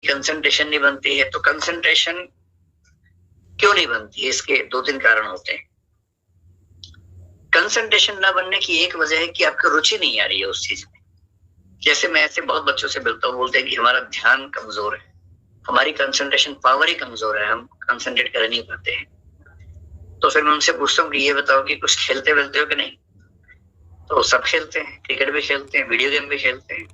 Concentration नहीं बनती है। तो कंसंट्रेशन क्यों नहीं बनती है, इसके 2-3 कारण होते हैं। कंसंट्रेशन ना बनने की एक वजह है कि आपको रुचि नहीं आ रही है उस चीज में। जैसे मैं ऐसे बहुत बच्चों से मिलता हूँ, बोलते हैं कि हमारा ध्यान कमजोर है, हमारी कंसंट्रेशन पावर ही कमजोर है, हम कंसंट्रेट कर नहीं पाते हैं। तो फिर मैं उनसे पूछता हूँ कि ये बताओ कि कुछ खेलते वेलते हो कि नहीं? तो सब खेलते हैं, क्रिकेट भी खेलते हैं, वीडियो गेम भी खेलते हैं।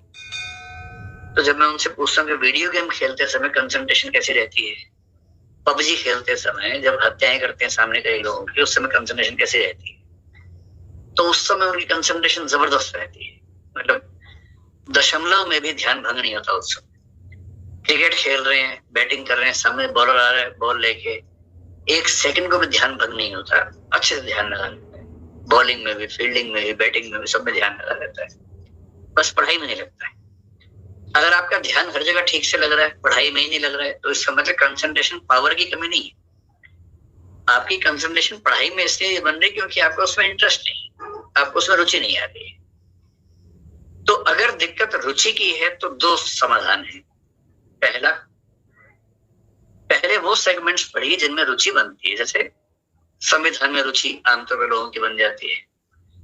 तो जब मैं उनसे पूछता हूँ कि वीडियो गेम खेलते समय कंसंट्रेशन कैसी रहती है, पबजी खेलते समय जब हत्याएं करते हैं सामने कई लोगों की, उस समय कंसंट्रेशन कैसी रहती है? तो उस समय उनकी कंसंट्रेशन जबरदस्त रहती है, मतलब दशमलव में भी ध्यान भंग नहीं होता उस समय। क्रिकेट खेल रहे हैं, बैटिंग कर रहे हैं, सामने बॉलर आ रहा है, बॉल लेके 1 सेकंड को भी ध्यान भंग नहीं होता, अच्छे से ध्यान लगा लेता है। बॉलिंग में भी, फील्डिंग में भी, बैटिंग में भी, सब में ध्यान लगा रहता है, बस पढ़ाई में नहीं लगता है। अगर आपका ध्यान हर जगह ठीक से लग रहा है, पढ़ाई में ही नहीं लग रहा है, तो इसका मतलब कंसंट्रेशन पावर की कमी नहीं है। आपकी कंसंट्रेशन पढ़ाई में इसलिए बन रही क्योंकि आपको उसमें इंटरेस्ट नहीं, आपको उसमें रुचि नहीं आ रही है। तो अगर दिक्कत रुचि की है तो 2 समाधान है। पहला, पहले वो सेगमेंट्स पढ़िए जिनमें रुचि बनती है। जैसे संविधान में रुचि आमतौर पर लोगों की बन जाती है,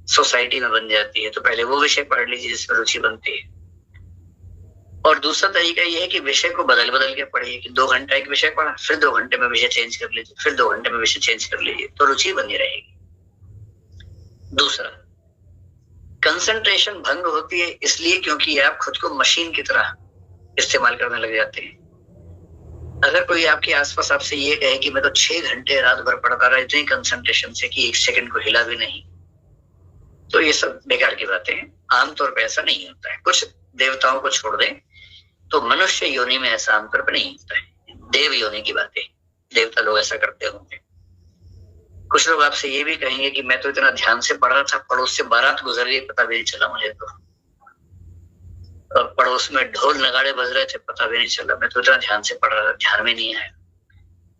सोसाइटी में बन जाती है, तो पहले वो विषय पढ़ लीजिए जिसमें रुचि बनती है। और दूसरा तरीका ये है कि विषय को बदल बदल के पढ़िए, कि 2 घंटा एक विषय पढ़ा, फिर 2 घंटे में विषय चेंज कर लीजिए, फिर 2 घंटे में विषय चेंज कर लीजिए, तो रुचि बनी रहेगी। दूसरा, कंसंट्रेशन भंग होती है इसलिए क्योंकि आप खुद को मशीन की तरह इस्तेमाल करने लग जाते हैं। अगर कोई आपके आसपास आपसे ये कहे कि मैं तो 6 घंटे रात भर पढ़ता रहा इतनी कंसंट्रेशन से कि 1 सेकंड को हिला भी नहीं, तो ये सब बेकार की बातें हैं। आमतौर पर ऐसा नहीं होता है। कुछ देवताओं को छोड़ दें तो मनुष्य योनि में ऐसा आमतौर पर नहीं होता है। देव योनि की बातें, देवता लोग ऐसा करते होंगे। कुछ लोग आपसे ये भी कहेंगे कि मैं तो इतना ध्यान से पढ़ रहा था, पड़ोस से बारात गुजर गई, पता भी नहीं चला मुझे तो, और पड़ोस में ढोल नगाड़े बज रहे थे, पता भी नहीं चला, मैं तो इतना ध्यान से पढ़ रहा था, ध्यान में नहीं आया।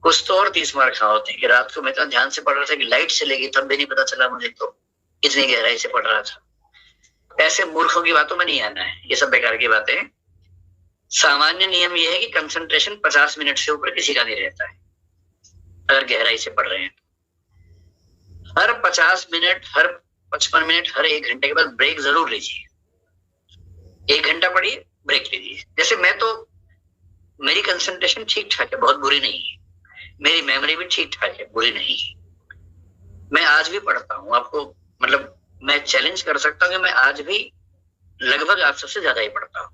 कुछ तो और 30 मार खा होते हैं कि रात को मैं इतना ध्यान से पढ़ रहा था कि लाइट चली गई, तब भी नहीं पता चला मुझे, तो इतनी गहराई से पढ़ रहा था। ऐसे मूर्खों की बातों में नहीं आना है, ये सब बेकार की बातें हैं। सामान्य नियम यह है कि कंसंट्रेशन 50 मिनट से ऊपर किसी का नहीं रहता है अगर गहराई से पढ़ रहे हैं। हर 50 मिनट, हर 55 मिनट, हर 1 घंटे के बाद ब्रेक जरूर लीजिए। 1 घंटा पढ़िए, ब्रेक लीजिए। जैसे मैं तो, मेरी कंसंट्रेशन ठीक ठाक है, बहुत बुरी नहीं है, मेरी मेमोरी भी ठीक ठाक है, बुरी नहीं है। मैं आज भी पढ़ता हूँ, आपको मतलब मैं चैलेंज कर सकता हूँ कि मैं आज भी लगभग आप सबसे ज्यादा ही पढ़ता हूँ,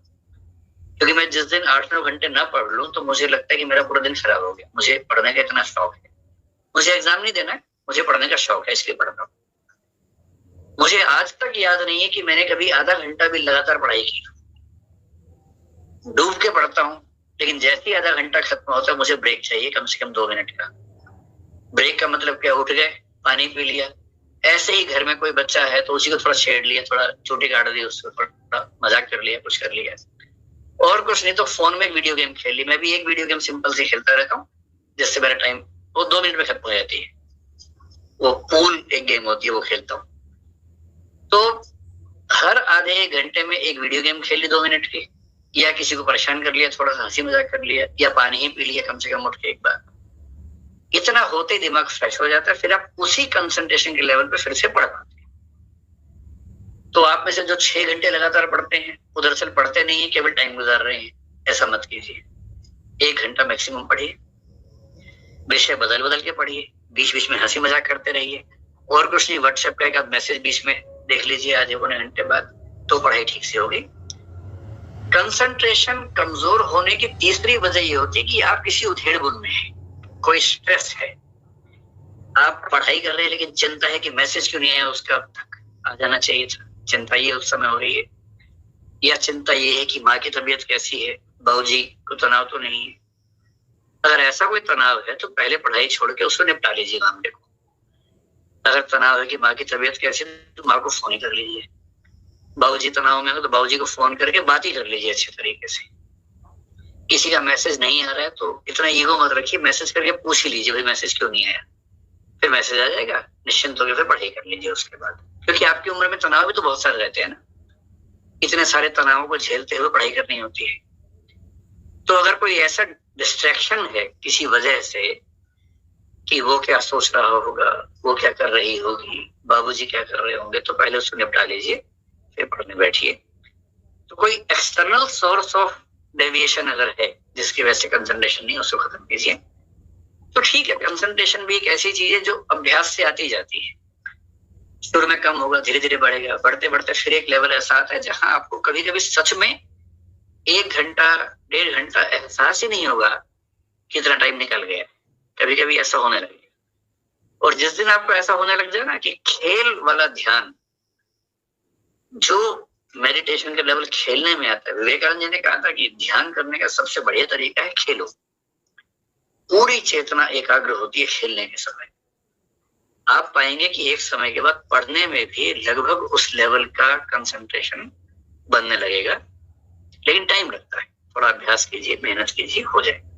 क्योंकि मैं जिस दिन 8-9 घंटे ना पढ़ लूं तो मुझे लगता है कि मेरा पूरा दिन खराब हो गया। मुझे पढ़ने का इतना शौक है, मुझे एग्जाम नहीं देना है, मुझे पढ़ने का शौक है, इसलिए पढ़ रहा हूँ। मुझे आज तक याद नहीं है कि मैंने कभी आधा घंटा भी लगातार पढ़ाई की। डूब के पढ़ता हूँ, लेकिन जैसे ही आधा घंटा खत्म होता है मुझे ब्रेक चाहिए, कम से कम 2 मिनट का। ब्रेक का मतलब क्या, उठ गए, पानी पी लिया। ऐसे ही घर में कोई बच्चा है तो उसी को थोड़ा छेड़ लिया, थोड़ा चोटी काट दी, उसको थोड़ा मजाक कर लिया, कुछ कर लिया, और कुछ नहीं तो फोन में एक वीडियो गेम खेल ली। मैं भी एक वीडियो गेम सिंपल से खेलता रहता हूँ, जिससे मेरा टाइम वो 2 मिनट में खत्म हो जाती है। वो पूल एक गेम होती है, वो खेलता हूँ। तो हर आधे 1 घंटे में एक वीडियो गेम खेल ली 2 मिनट की, या किसी को परेशान कर लिया, थोड़ा सा हंसी मजाक कर लिया, या पानी ही पी लिया कम से कम उठ के एक बार। इतना होते ही दिमाग फ्रेश हो जाता है, फिर आप उसी कंसंट्रेशन के लेवल पे फिर से पढ़ पाते हैं। तो आप में से जो 6 घंटे लगातार पढ़ते हैं, वो दरअसल पढ़ते नहीं है, केवल टाइम गुजार रहे हैं। ऐसा मत कीजिए। 1 घंटा मैक्सिमम पढ़िए, विषय बदल बदल के पढ़िए, बीच बीच में हंसी मजाक करते रहिए, और कुछ नहीं, व्हाट्सएप का एक आध मैसेज बीच में देख लीजिए आधे पौने घंटे बाद, तो पढ़ाई ठीक से होगी। कंसंट्रेशन कमजोर होने की तीसरी वजह ये होती है कि आप किसी उधेड़-बुन में हैं, कोई स्ट्रेस है, आप पढ़ाई कर रहे हैं लेकिन चिंता है कि मैसेज क्यों नहीं आया, उसका अब तक आ जाना चाहिए था, चिंता ये उस समय हो रही है। या चिंता ये है कि माँ की तबीयत कैसी है, बाबूजी को तनाव तो नहीं है। अगर ऐसा कोई तनाव है तो पहले पढ़ाई छोड़ के उसको निपटा लीजिए मामले को। अगर तनाव है कि माँ की तबीयत कैसी है तो माँ को फोन ही कर लीजिए। बाबूजी तनाव में हो तो बाबूजी को फोन करके बात ही कर लीजिए अच्छे तरीके से। किसी का मैसेज नहीं आ रहा है तो इतना ईगो मत रखिए, मैसेज करके पूछ ही लीजिए भाई मैसेज क्यों नहीं आया। फिर मैसेज आ जाएगा, निश्चिंत होकर फिर पढ़ाई कर लीजिए उसके बाद, क्योंकि आपकी उम्र में तनाव भी तो बहुत सारे रहते हैं ना। इतने सारे तनावों को झेलते हुए पढ़ाई करनी होती है। तो अगर कोई ऐसा डिस्ट्रैक्शन है किसी वजह से कि वो क्या सोच रहा होगा, वो क्या कर रही होगी, बाबूजी क्या कर रहे होंगे, तो पहले उसको निपटा लीजिए, फिर पढ़ने बैठिए। तो कोई एक्सटर्नल सोर्स ऑफ डेविएशन अगर है जिसकी वजह से कंसंट्रेशन नहीं, उसको खत्म कीजिए। तो ठीक है, कंसंट्रेशन भी एक ऐसी चीज है जो अभ्यास से आती जाती है। शुरू में कम होगा, धीरे धीरे बढ़ेगा, बढ़ते बढ़ते फिर एक लेवल ऐसा आता है जहां आपको कभी कभी सच में 1 घंटा 1.5 घंटा एहसास ही नहीं होगा कितना टाइम निकल गया। कभी कभी ऐसा होने लगेगा। और जिस दिन आपको ऐसा होने लग जाए ना कि खेल वाला ध्यान, जो मेडिटेशन के लेवल खेलने में आता है, विवेकानंद जी ने कहा था कि ध्यान करने का सबसे बढ़िया तरीका है खेलो। पूरी चेतना एकाग्र होती है खेलने के समय। आप पाएंगे कि एक समय के बाद पढ़ने में भी लगभग उस लेवल का कंसंट्रेशन बनने लगेगा, लेकिन टाइम लगता है। थोड़ा अभ्यास कीजिए, मेहनत कीजिए, हो जाए।